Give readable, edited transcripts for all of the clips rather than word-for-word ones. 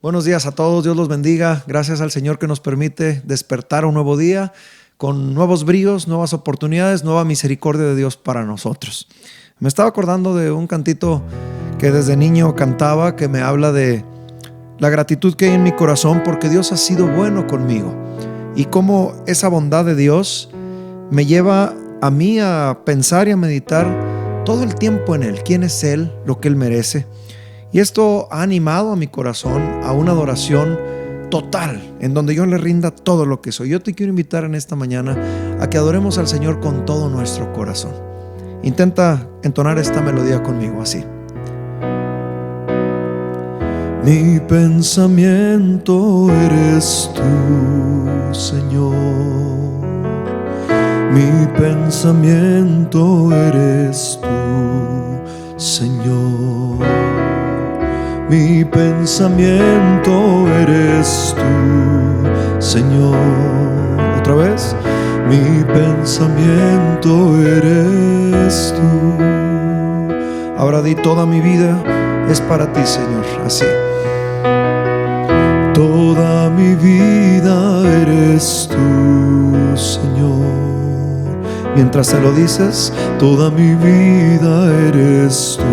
Buenos días a todos, Dios los bendiga. Gracias al Señor que nos permite despertar un nuevo día con nuevos bríos, nuevas oportunidades, nueva misericordia de Dios para nosotros. Me estaba acordando de un cantito que desde niño cantaba, que me habla de la gratitud que hay en mi corazón porque Dios ha sido bueno conmigo y cómo esa bondad de Dios me lleva a mí a pensar y a meditar todo el tiempo en Él, quién es Él, lo que Él merece. Y esto ha animado a mi corazón a una adoración total, en donde yo le rinda todo lo que soy. Yo te quiero invitar en esta mañana a que adoremos al Señor con todo nuestro corazón. Intenta entonar esta melodía conmigo así. Mi pensamiento eres tú, Señor. Mi pensamiento eres tú, Señor. Mi pensamiento eres tú, Señor. Otra vez. Mi pensamiento eres tú. Ahora di: toda mi vida es para ti, Señor. Así. Toda mi vida eres tú, Señor. Mientras te lo dices, toda mi vida eres tú,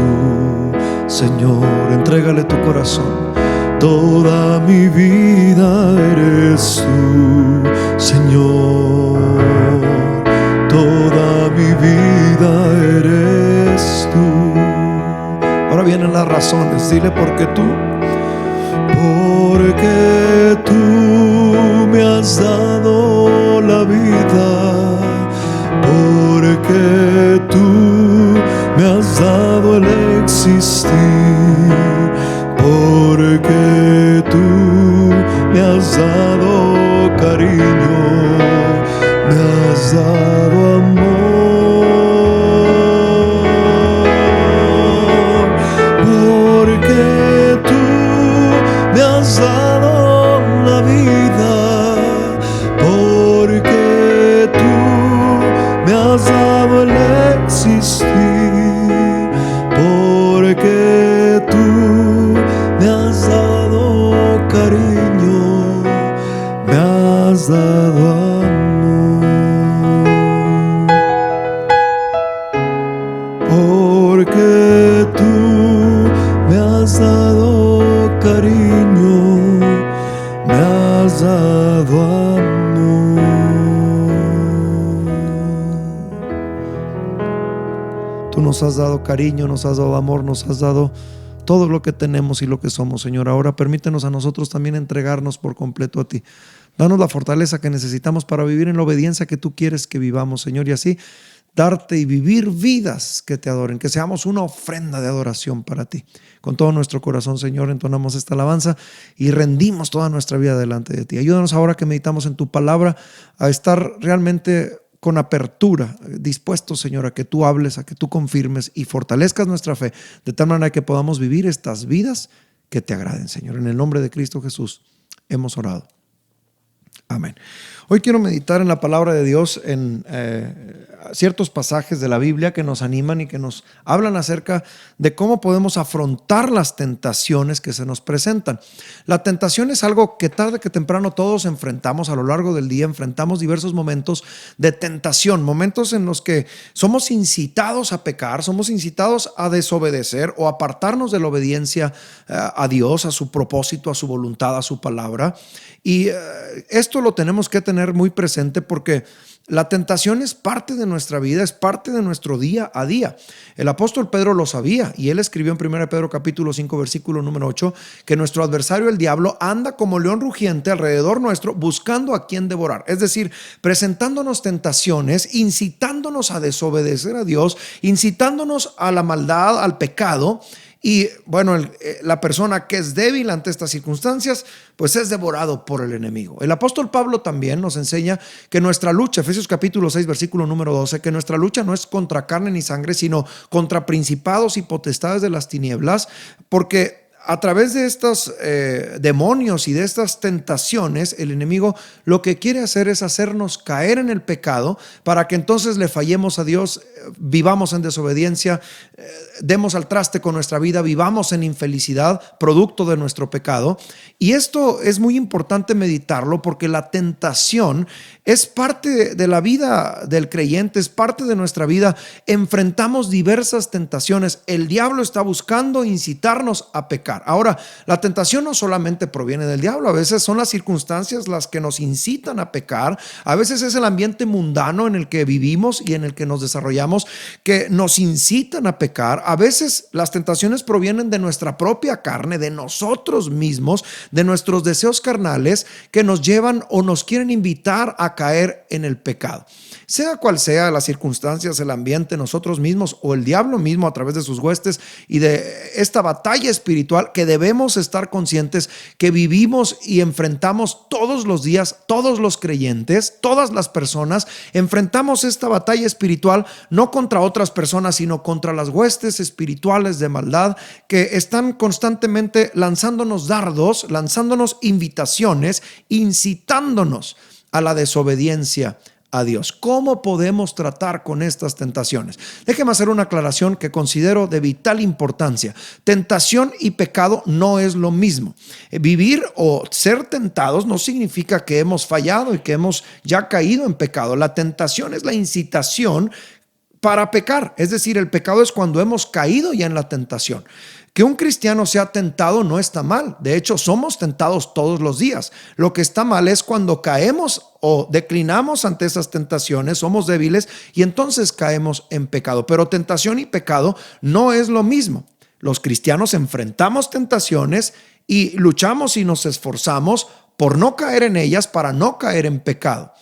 Señor. Entrégale tu corazón. Toda mi vida eres tú, Señor. Toda mi vida eres tú. Ahora vienen las razones. Dile: porque tú me has dado la vida, porque tú me has dado el existir, porque tú me has dado cariño, me has dado amor, porque tú me has dado la vida, porque tú me has dado el existir, porque tú me has dado cariño, me has dado amor, porque tú me has dado cariño, me has dado amor. Tú nos has dado cariño, nos has dado amor, nos has dado todo lo que tenemos y lo que somos, Señor. Ahora permítenos a nosotros también entregarnos por completo a ti. Danos la fortaleza que necesitamos para vivir en la obediencia que tú quieres que vivamos, Señor, y así darte y vivir vidas que te adoren, que seamos una ofrenda de adoración para ti. Con todo nuestro corazón, Señor, entonamos esta alabanza y rendimos toda nuestra vida delante de ti. Ayúdanos ahora que meditamos en tu palabra a estar realmente con apertura, dispuestos, Señor, a que tú hables, a que tú confirmes y fortalezcas nuestra fe, de tal manera que podamos vivir estas vidas que te agraden, Señor. En el nombre de Cristo Jesús hemos orado. Amén. Hoy quiero meditar en la palabra de Dios en ciertos pasajes de la Biblia que nos animan y que nos hablan acerca de cómo podemos afrontar las tentaciones que se nos presentan. La tentación es algo que tarde que temprano todos enfrentamos a lo largo del día. Enfrentamos diversos momentos de tentación, momentos en los que somos incitados a pecar, somos incitados a desobedecer o apartarnos de la obediencia a Dios, a su propósito, a su voluntad, a su palabra. Y esto lo tenemos que tener muy presente porque la tentación es parte de nuestra vida, es parte de nuestro día a día. El apóstol Pedro lo sabía y él escribió en 1 Pedro capítulo 5 versículo número 8 que nuestro adversario el diablo anda como león rugiente alrededor nuestro buscando a quien devorar. Es decir, presentándonos tentaciones, incitándonos a desobedecer a Dios, incitándonos a la maldad, al pecado. Y bueno, la persona que es débil ante estas circunstancias, pues es devorado por el enemigo. El apóstol Pablo también nos enseña que nuestra lucha, Efesios capítulo 6, versículo número 12, que nuestra lucha no es contra carne ni sangre, sino contra principados y potestades de las tinieblas, porque a través de estos demonios y de estas tentaciones, el enemigo lo que quiere hacer es hacernos caer en el pecado para que entonces le fallemos a Dios, vivamos en desobediencia, demos al traste con nuestra vida, vivamos en infelicidad, producto de nuestro pecado. Y esto es muy importante meditarlo porque la tentación es parte de la vida del creyente, es parte de nuestra vida. Enfrentamos diversas tentaciones. El diablo está buscando incitarnos a pecar. Ahora, la tentación no solamente proviene del diablo, a veces son las circunstancias las que nos incitan a pecar, a veces es el ambiente mundano en el que vivimos y en el que nos desarrollamos que nos incitan a pecar. A veces las tentaciones provienen de nuestra propia carne, de nosotros mismos, de nuestros deseos carnales que nos llevan o nos quieren invitar a caer en el pecado. Sea cual sea las circunstancias, el ambiente, nosotros mismos o el diablo mismo a través de sus huestes y de esta batalla espiritual que debemos estar conscientes que vivimos y enfrentamos todos los días, todos los creyentes, todas las personas, enfrentamos esta batalla espiritual no contra otras personas, sino contra las huestes espirituales de maldad que están constantemente lanzándonos dardos, lanzándonos invitaciones, incitándonos a la desobediencia a Dios. ¿Cómo podemos tratar con estas tentaciones? Déjeme hacer una aclaración que considero de vital importancia. Tentación y pecado no es lo mismo. Vivir o ser tentados no significa que hemos fallado y que hemos ya caído en pecado. La tentación es la incitación para pecar. Es decir, el pecado es cuando hemos caído ya en la tentación. Que un cristiano sea tentado no está mal. De hecho, somos tentados todos los días. Lo que está mal es cuando caemos o declinamos ante esas tentaciones, somos débiles y entonces caemos en pecado. Pero tentación y pecado no es lo mismo. Los cristianos enfrentamos tentaciones y luchamos y nos esforzamos por no caer en ellas, para no caer en pecado.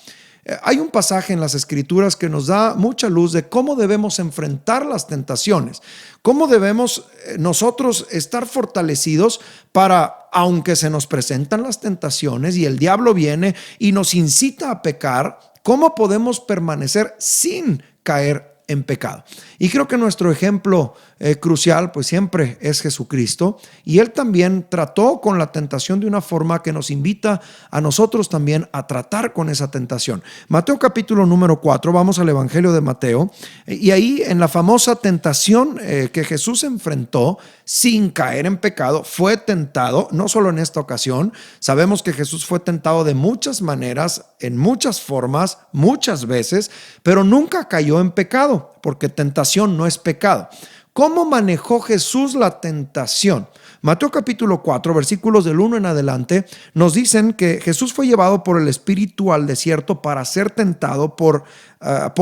Hay un pasaje en las Escrituras que nos da mucha luz de cómo debemos enfrentar las tentaciones, cómo debemos nosotros estar fortalecidos para, aunque se nos presentan las tentaciones y el diablo viene y nos incita a pecar, cómo podemos permanecer sin caer en pecado. Y creo que nuestro ejemplo crucial pues siempre es Jesucristo, y Él también trató con la tentación de una forma que nos invita a nosotros también a tratar con esa tentación. Mateo capítulo número 4, vamos al Evangelio de Mateo, y ahí en la famosa tentación que Jesús enfrentó sin caer en pecado, fue tentado, no solo en esta ocasión, sabemos que Jesús fue tentado de muchas maneras, en muchas formas, muchas veces, pero nunca cayó en pecado, porque tentación no es pecado. ¿Cómo manejó Jesús la tentación? Mateo capítulo 4, versículos del 1 en adelante, nos dicen que Jesús fue llevado por el Espíritu al desierto para ser tentado por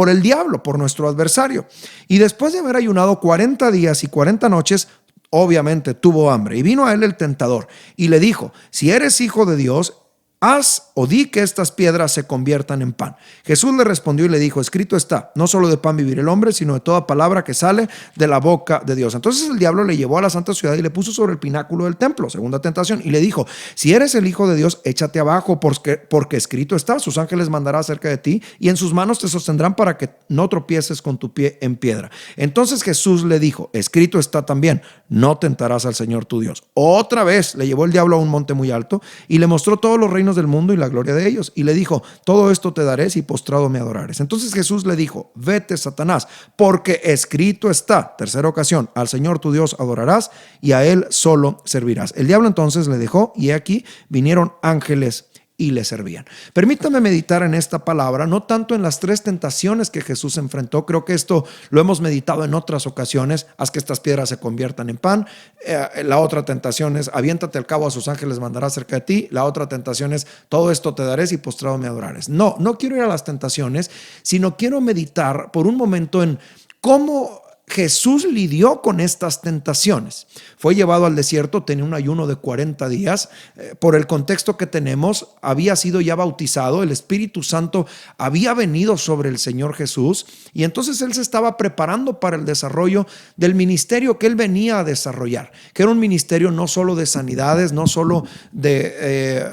el diablo, por nuestro adversario. Y después de haber ayunado 40 días y 40 noches, obviamente tuvo hambre. Y vino a él el tentador y le dijo: si eres hijo de Dios, haz o di que estas piedras se conviertan en pan. Jesús le respondió y le dijo: escrito está, no solo de pan vivirá el hombre, sino de toda palabra que sale de la boca de Dios. Entonces el diablo le llevó a la santa ciudad y le puso sobre el pináculo del templo, segunda tentación, y le dijo: si eres el hijo de Dios, échate abajo, porque escrito está, sus ángeles mandará cerca de ti y en sus manos te sostendrán para que no tropieces con tu pie en piedra. Entonces Jesús le dijo: escrito está también, no tentarás al Señor tu Dios. Otra vez le llevó el diablo a un monte muy alto y le mostró todos los reinos del mundo y la gloria de ellos, y le dijo: todo esto te daré si postrado me adorares. Entonces Jesús le dijo: vete, Satanás, porque escrito está, tercera ocasión, al Señor tu Dios adorarás y a él solo servirás. El diablo entonces le dejó, y aquí vinieron ángeles y le servían. Permítame meditar en esta palabra, no tanto en las tres tentaciones que Jesús enfrentó. Creo que esto lo hemos meditado en otras ocasiones: haz que estas piedras se conviertan en pan. La otra tentación es: aviéntate al cabo, a sus ángeles mandará cerca de ti. La otra tentación es: todo esto te daré si postrado me adorares. No quiero ir a las tentaciones, sino quiero meditar por un momento en cómo Jesús lidió con estas tentaciones. Fue llevado al desierto, tenía un ayuno de 40 días. Por el contexto que tenemos, había sido ya bautizado, el Espíritu Santo había venido sobre el Señor Jesús, y entonces él se estaba preparando para el desarrollo del ministerio que él venía a desarrollar, que era un ministerio no solo de sanidades, no solo de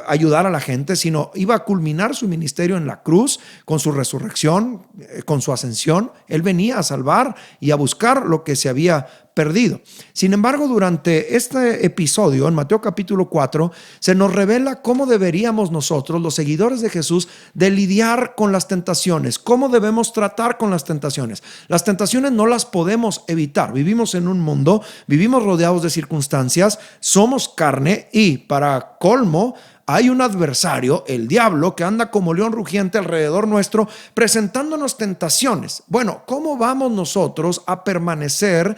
ayudar a la gente, sino iba a culminar su ministerio en la cruz con su resurrección, con su ascensión. Él venía a salvar y a buscar lo que se había perdido. Sin embargo, durante este episodio, en Mateo capítulo 4, se nos revela cómo deberíamos nosotros, los seguidores de Jesús, de lidiar con las tentaciones, cómo debemos tratar con las tentaciones. Las tentaciones no las podemos evitar. Vivimos en un mundo, vivimos rodeados de circunstancias, somos carne y, para colmo, hay un adversario, el diablo, que anda como león rugiente alrededor nuestro, presentándonos tentaciones. Bueno, ¿cómo vamos nosotros a permanecer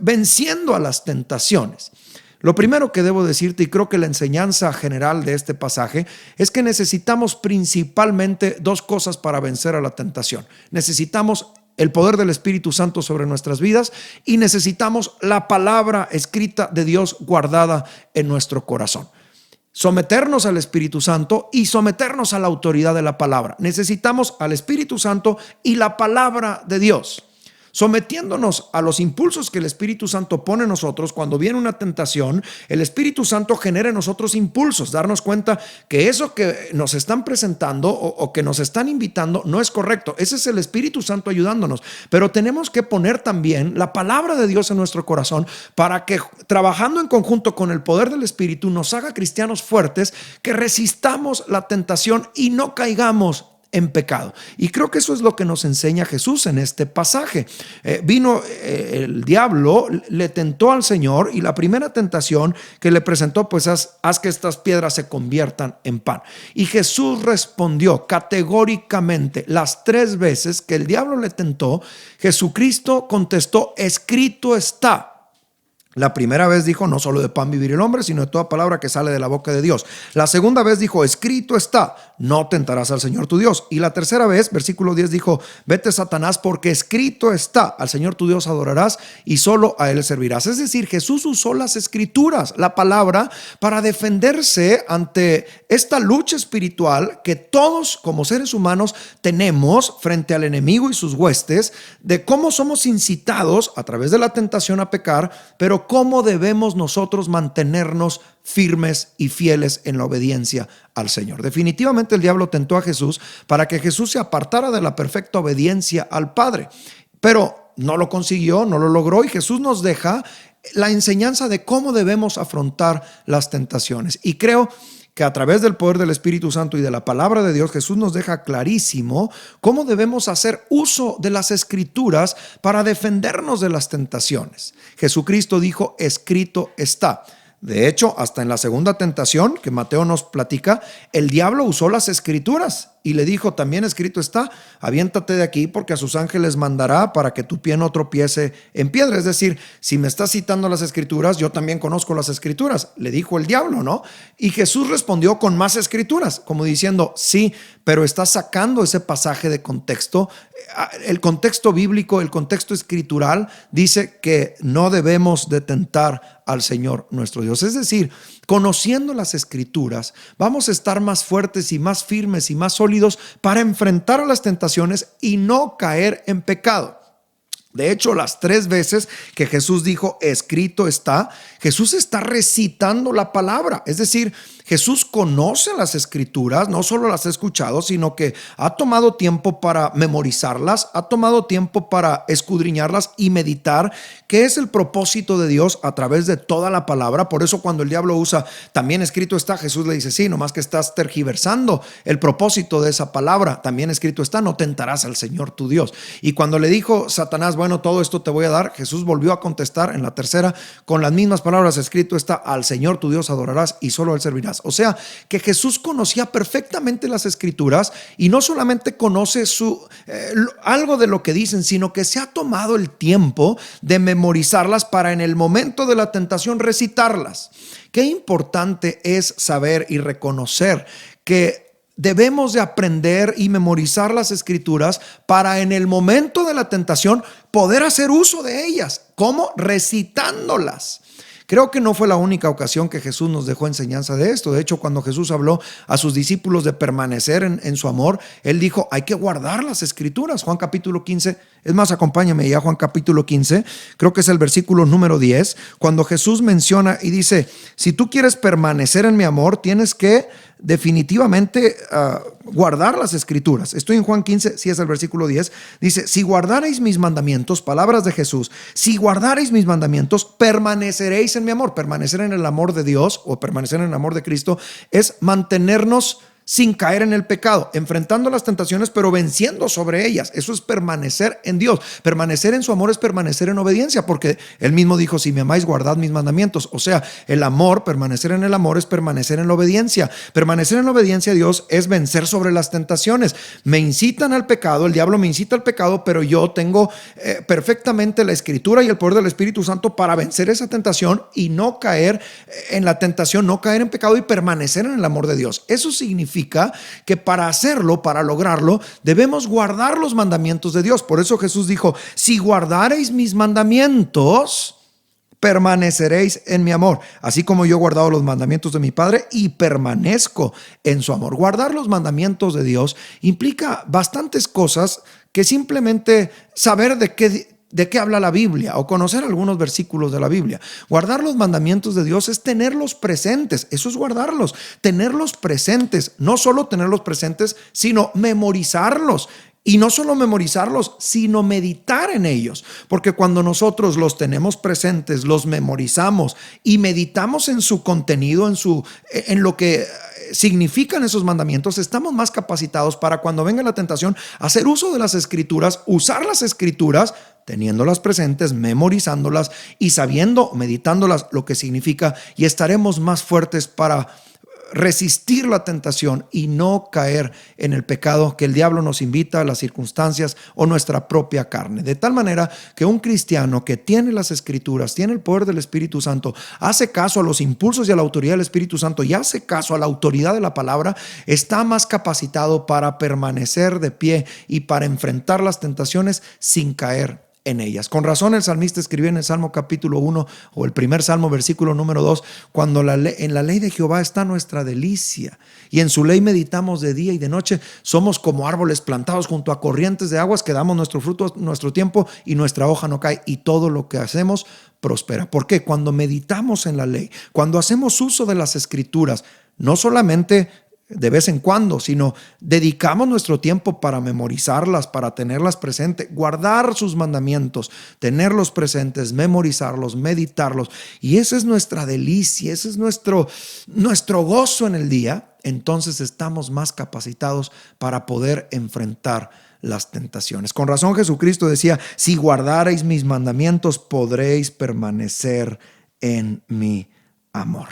venciendo a las tentaciones? Lo primero que debo decirte, y creo que la enseñanza general de este pasaje, es que necesitamos principalmente dos cosas para vencer a la tentación. Necesitamos el poder del Espíritu Santo sobre nuestras vidas y necesitamos la palabra escrita de Dios guardada en nuestro corazón. Someternos al Espíritu Santo y someternos a la autoridad de la palabra. Necesitamos al Espíritu Santo y la palabra de Dios. Sometiéndonos a los impulsos que el Espíritu Santo pone en nosotros, cuando viene una tentación, el Espíritu Santo genera en nosotros impulsos, darnos cuenta que eso que nos están presentando o que nos están invitando no es correcto. Ese es el Espíritu Santo ayudándonos, pero tenemos que poner también la palabra de Dios en nuestro corazón para que, trabajando en conjunto con el poder del Espíritu, nos haga cristianos fuertes, que resistamos la tentación y no caigamos en pecado. Y creo que eso es lo que nos enseña Jesús en este pasaje. Vino el diablo, le tentó al Señor, y la primera tentación que le presentó, pues haz que estas piedras se conviertan en pan. Y Jesús respondió categóricamente. Las 3 veces que el diablo le tentó, Jesucristo contestó: escrito está. La primera vez dijo: no solo de pan vivir el hombre, sino de toda palabra que sale de la boca de Dios. La segunda vez dijo: escrito está, no tentarás al Señor tu Dios. Y la tercera vez, versículo 10, dijo: vete, Satanás, porque escrito está, al Señor tu Dios adorarás y solo a Él servirás. Es decir, Jesús usó las escrituras, la palabra, para defenderse ante esta lucha espiritual que todos como seres humanos tenemos frente al enemigo y sus huestes, de cómo somos incitados a través de la tentación a pecar, pero cómo debemos nosotros mantenernos firmes y fieles en la obediencia al Señor. Definitivamente el diablo tentó a Jesús para que Jesús se apartara de la perfecta obediencia al Padre, pero no lo consiguió, no lo logró, y Jesús nos deja la enseñanza de cómo debemos afrontar las tentaciones. Y creo que a través del poder del Espíritu Santo y de la palabra de Dios, Jesús nos deja clarísimo cómo debemos hacer uso de las Escrituras para defendernos de las tentaciones. Jesucristo dijo: escrito está. De hecho, hasta en la segunda tentación que Mateo nos platica, el diablo usó las Escrituras y le dijo: también escrito está, aviéntate de aquí, porque a sus ángeles mandará para que tu pie no tropiece en piedra. Es decir, si me estás citando las Escrituras, yo también conozco las Escrituras, le dijo el diablo, ¿no? Y Jesús respondió con más Escrituras, como diciendo: sí, pero estás sacando ese pasaje de contexto. El contexto bíblico, el contexto escritural dice que no debemos de tentar al Señor nuestro Dios. Es decir, conociendo las Escrituras, vamos a estar más fuertes y más firmes y más sólidos para enfrentar a las tentaciones y no caer en pecado. De hecho, las 3 veces que Jesús dijo: escrito está, Jesús está recitando la palabra. Es decir, Jesús conoce las Escrituras, no solo las ha escuchado, sino que ha tomado tiempo para memorizarlas, ha tomado tiempo para escudriñarlas y meditar qué es el propósito de Dios a través de toda la palabra. Por eso cuando el diablo usa también escrito está, Jesús le dice: sí, nomás que estás tergiversando el propósito de esa palabra. También escrito está, no tentarás al Señor tu Dios. Y cuando le dijo Satanás: bueno, todo esto te voy a dar, Jesús volvió a contestar en la tercera con las mismas palabras: escrito está, al Señor tu Dios adorarás y solo a Él servirás. O sea, que Jesús conocía perfectamente las Escrituras, y no solamente conoce algo de lo que dicen, sino que se ha tomado el tiempo de memorizarlas para en el momento de la tentación recitarlas. Qué importante es saber y reconocer que debemos de aprender y memorizar las Escrituras para en el momento de la tentación poder hacer uso de ellas. ¿Cómo? Recitándolas. Creo que no fue la única ocasión que Jesús nos dejó enseñanza de esto. De hecho, cuando Jesús habló a sus discípulos de permanecer en su amor, Él dijo: hay que guardar las Escrituras. Juan capítulo 15, Es más, acompáñame ya a Juan capítulo 15, creo que es el versículo número 10, cuando Jesús menciona y dice, si tú quieres permanecer en mi amor, tienes que definitivamente guardar las escrituras. Estoy en Juan 15, sí es el versículo 10, dice, si guardareis mis mandamientos, palabras de Jesús, si guardareis mis mandamientos, permaneceréis en mi amor. Permanecer en el amor de Dios o permanecer en el amor de Cristo es mantenernos sin caer en el pecado, enfrentando las tentaciones, pero venciendo sobre ellas. Eso es permanecer en Dios. Permanecer en su amor es permanecer en obediencia, porque Él mismo dijo, si me amáis, guardad mis mandamientos. O sea, el amor, permanecer en el amor es permanecer en la obediencia. Permanecer en la obediencia a Dios es vencer sobre las tentaciones. Me incitan al pecado, el diablo me incita al pecado, pero yo tengo perfectamente la Escritura y el poder del Espíritu Santo para vencer esa tentación y no caer en la tentación, no caer en pecado y permanecer en el amor de Dios. Eso significa que para hacerlo, para lograrlo, debemos guardar los mandamientos de Dios. Por eso Jesús dijo, si guardareis mis mandamientos, permaneceréis en mi amor, así como yo he guardado los mandamientos de mi Padre y permanezco en su amor. Guardar los mandamientos de Dios implica bastantes cosas que simplemente saber de qué habla la Biblia o conocer algunos versículos de la Biblia. Guardar los mandamientos de Dios es tenerlos presentes. Eso es guardarlos, tenerlos presentes. No solo tenerlos presentes, sino memorizarlos. Y no solo memorizarlos, sino meditar en ellos. Porque cuando nosotros los tenemos presentes, los memorizamos y meditamos en su contenido, en lo que significan esos mandamientos, estamos más capacitados para cuando venga la tentación hacer uso de las escrituras, usar las escrituras, teniéndolas presentes, memorizándolas y sabiendo, meditándolas, lo que significa, y estaremos más fuertes para resistir la tentación y no caer en el pecado que el diablo nos invita, las circunstancias o nuestra propia carne. De tal manera que un cristiano que tiene las escrituras, tiene el poder del Espíritu Santo, hace caso a los impulsos y a la autoridad del Espíritu Santo y hace caso a la autoridad de la palabra, está más capacitado para permanecer de pie y para enfrentar las tentaciones sin caer en ellas. Con razón el salmista escribió en el Salmo capítulo 1 o el primer Salmo versículo número 2, cuando en la ley de Jehová está nuestra delicia y en su ley meditamos de día y de noche, somos como árboles plantados junto a corrientes de aguas que damos nuestro fruto, nuestro tiempo y nuestra hoja no cae y todo lo que hacemos prospera. ¿Por qué? Cuando meditamos en la ley, cuando hacemos uso de las escrituras, no solamente de vez en cuando, sino dedicamos nuestro tiempo para memorizarlas, para tenerlas presentes, guardar sus mandamientos, tenerlos presentes, memorizarlos, meditarlos. Y esa es nuestra delicia, ese es nuestro gozo en el día. Entonces estamos más capacitados para poder enfrentar las tentaciones. Con razón Jesucristo decía, si guardareis mis mandamientos, podréis permanecer en mi amor.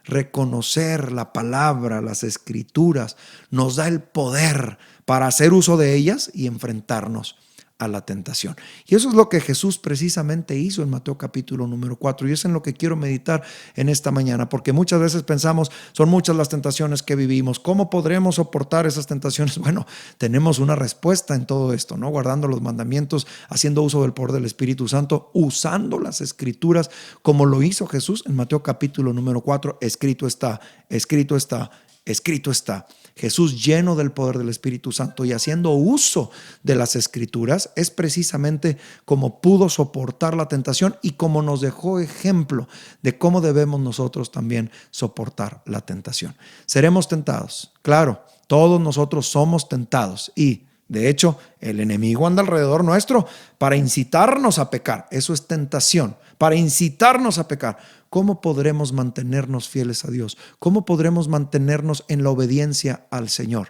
Reconocer la palabra, las escrituras, nos da el poder para hacer uso de ellas y enfrentarnos a la tentación. Y eso es lo que Jesús precisamente hizo en Mateo capítulo número 4. Y es en lo que quiero meditar en esta mañana, porque muchas veces pensamos, son muchas las tentaciones que vivimos. ¿Cómo podremos soportar esas tentaciones? Bueno, tenemos una respuesta en todo esto, ¿no? Guardando los mandamientos, haciendo uso del poder del Espíritu Santo, usando las escrituras como lo hizo Jesús en Mateo capítulo número 4. Escrito está, escrito está, escrito está. Jesús, lleno del poder del Espíritu Santo y haciendo uso de las escrituras, es precisamente como pudo soportar la tentación y como nos dejó ejemplo de cómo debemos nosotros también soportar la tentación. Seremos tentados, claro, todos nosotros somos tentados y de hecho el enemigo anda alrededor nuestro para incitarnos a pecar. Eso es tentación, para incitarnos a pecar. ¿Cómo podremos mantenernos fieles a Dios? ¿Cómo podremos mantenernos en la obediencia al Señor?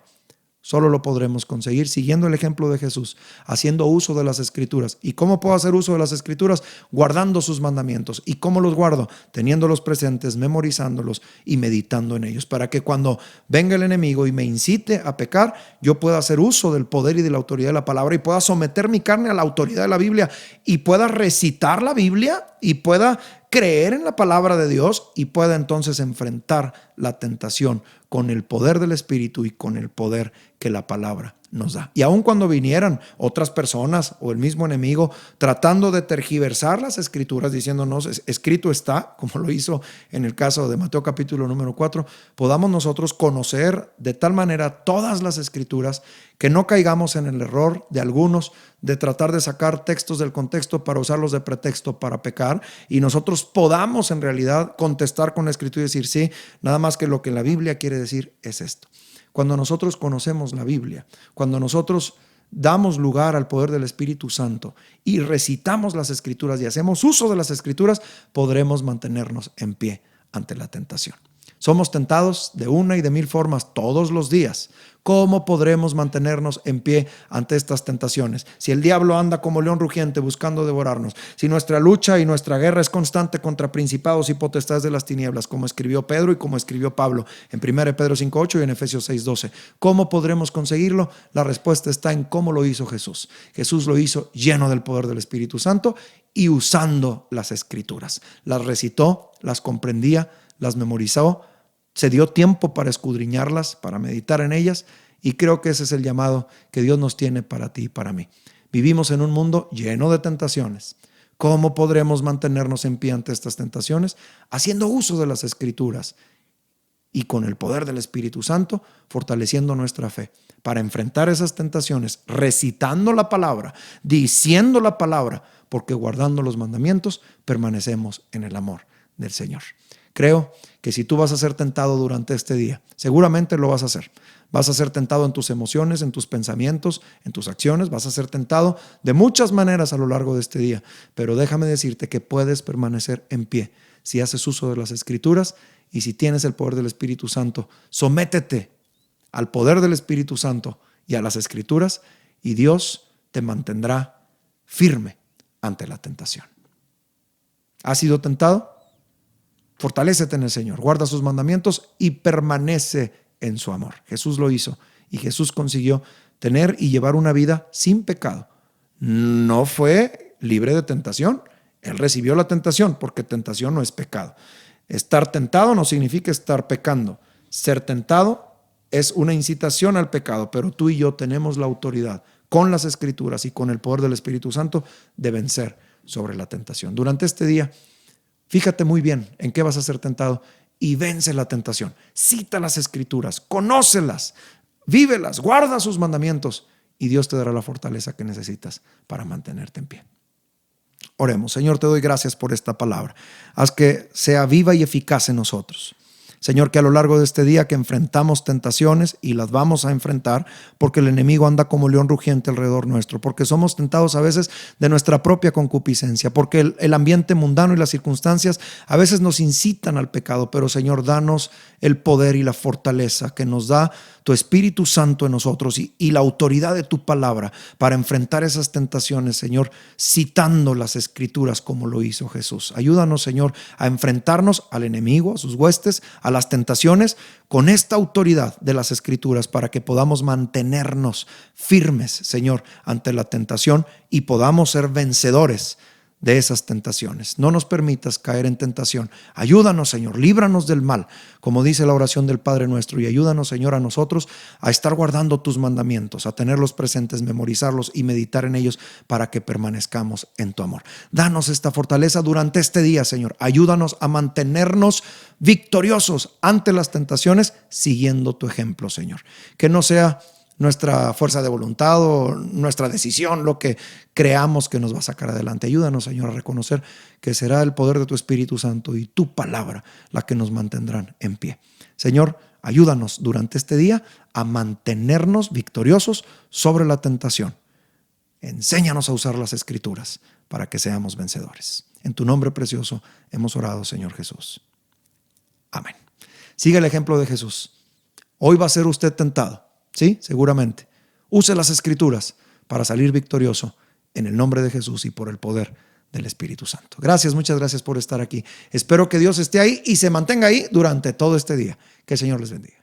Solo lo podremos conseguir siguiendo el ejemplo de Jesús, haciendo uso de las escrituras. ¿Y cómo puedo hacer uso de las escrituras? Guardando sus mandamientos. ¿Y cómo los guardo? Teniéndolos presentes, memorizándolos y meditando en ellos, para que cuando venga el enemigo y me incite a pecar, yo pueda hacer uso del poder y de la autoridad de la palabra y pueda someter mi carne a la autoridad de la Biblia y pueda recitar la Biblia y pueda creer en la palabra de Dios y pueda entonces enfrentar la tentación con el poder del Espíritu y con el poder que la palabra nos da. Y aun cuando vinieran otras personas o el mismo enemigo tratando de tergiversar las escrituras, diciéndonos escrito está, como lo hizo en el caso de Mateo capítulo número 4, podamos nosotros conocer de tal manera todas las escrituras que no caigamos en el error de algunos de tratar de sacar textos del contexto para usarlos de pretexto para pecar, y nosotros podamos en realidad contestar con la escritura y decir sí, nada más que lo que la Biblia quiere decir es esto. Cuando nosotros conocemos la Biblia, cuando nosotros damos lugar al poder del Espíritu Santo y recitamos las Escrituras y hacemos uso de las Escrituras, podremos mantenernos en pie ante la tentación. Somos tentados de una y de mil formas todos los días. ¿Cómo podremos mantenernos en pie ante estas tentaciones? Si el diablo anda como león rugiente buscando devorarnos, si nuestra lucha y nuestra guerra es constante contra principados y potestades de las tinieblas, como escribió Pedro y como escribió Pablo en 1 Pedro 5:8 y en Efesios 6:12, ¿cómo podremos conseguirlo? La respuesta está en cómo lo hizo Jesús. Jesús lo hizo lleno del poder del Espíritu Santo y usando las Escrituras. Las recitó, las comprendía, las memorizó, se dio tiempo para escudriñarlas, para meditar en ellas, y creo que ese es el llamado que Dios nos tiene para ti y para mí. Vivimos en un mundo lleno de tentaciones. ¿Cómo podremos mantenernos en pie ante estas tentaciones? Haciendo uso de las Escrituras y con el poder del Espíritu Santo, fortaleciendo nuestra fe para enfrentar esas tentaciones, recitando la palabra, diciendo la palabra, porque guardando los mandamientos permanecemos en el amor del Señor. Creo que si tú vas a ser tentado durante este día, seguramente lo vas a hacer. Vas a ser tentado en tus emociones, en tus pensamientos, en tus acciones. Vas a ser tentado de muchas maneras a lo largo de este día. Pero déjame decirte que puedes permanecer en pie si haces uso de las Escrituras y si tienes el poder del Espíritu Santo. Sométete al poder del Espíritu Santo y a las Escrituras, y Dios te mantendrá firme ante la tentación. ¿Has sido tentado? Fortalécete en el Señor, guarda sus mandamientos y permanece en su amor. Jesús lo hizo y Jesús consiguió tener y llevar una vida sin pecado. No fue libre de tentación. Él recibió la tentación porque tentación no es pecado. Estar tentado no significa estar pecando. Ser tentado es una incitación al pecado, pero tú y yo tenemos la autoridad con las Escrituras y con el poder del Espíritu Santo de vencer sobre la tentación. Durante este día, fíjate muy bien en qué vas a ser tentado y vence la tentación. Cita las Escrituras, conócelas, vívelas, guarda sus mandamientos y Dios te dará la fortaleza que necesitas para mantenerte en pie. Oremos. Señor, te doy gracias por esta palabra. Haz que sea viva y eficaz en nosotros. Señor, que a lo largo de este día que enfrentamos tentaciones, y las vamos a enfrentar porque el enemigo anda como león rugiente alrededor nuestro, porque somos tentados a veces de nuestra propia concupiscencia, porque el ambiente mundano y las circunstancias a veces nos incitan al pecado, pero Señor, danos el poder y la fortaleza que nos da tu Espíritu Santo en nosotros y la autoridad de tu palabra para enfrentar esas tentaciones, Señor, citando las Escrituras como lo hizo Jesús. Ayúdanos, Señor, a enfrentarnos al enemigo, a sus huestes, a las tentaciones con esta autoridad de las Escrituras para que podamos mantenernos firmes, Señor, ante la tentación y podamos ser vencedores de esas tentaciones. No nos permitas caer en tentación. Ayúdanos, Señor, líbranos del mal, como dice la oración del Padre nuestro, y ayúdanos, Señor, a nosotros a estar guardando tus mandamientos, a tenerlos presentes, memorizarlos y meditar en ellos para que permanezcamos en tu amor. Danos esta fortaleza durante este día, Señor. Ayúdanos a mantenernos victoriosos ante las tentaciones, siguiendo tu ejemplo, Señor. Que no sea nuestra fuerza de voluntad o nuestra decisión lo que creamos que nos va a sacar adelante. Ayúdanos, Señor, a reconocer que será el poder de tu Espíritu Santo y tu palabra la que nos mantendrán en pie. Señor, ayúdanos durante este día a mantenernos victoriosos sobre la tentación. Enséñanos a usar las Escrituras para que seamos vencedores. En tu nombre precioso hemos orado, Señor Jesús. Amén. Siga el ejemplo de Jesús. Hoy va a ser usted tentado. Sí, seguramente. Use las Escrituras para salir victorioso en el nombre de Jesús y por el poder del Espíritu Santo. Gracias, muchas gracias por estar aquí. Espero que Dios esté ahí y se mantenga ahí durante todo este día. Que el Señor les bendiga.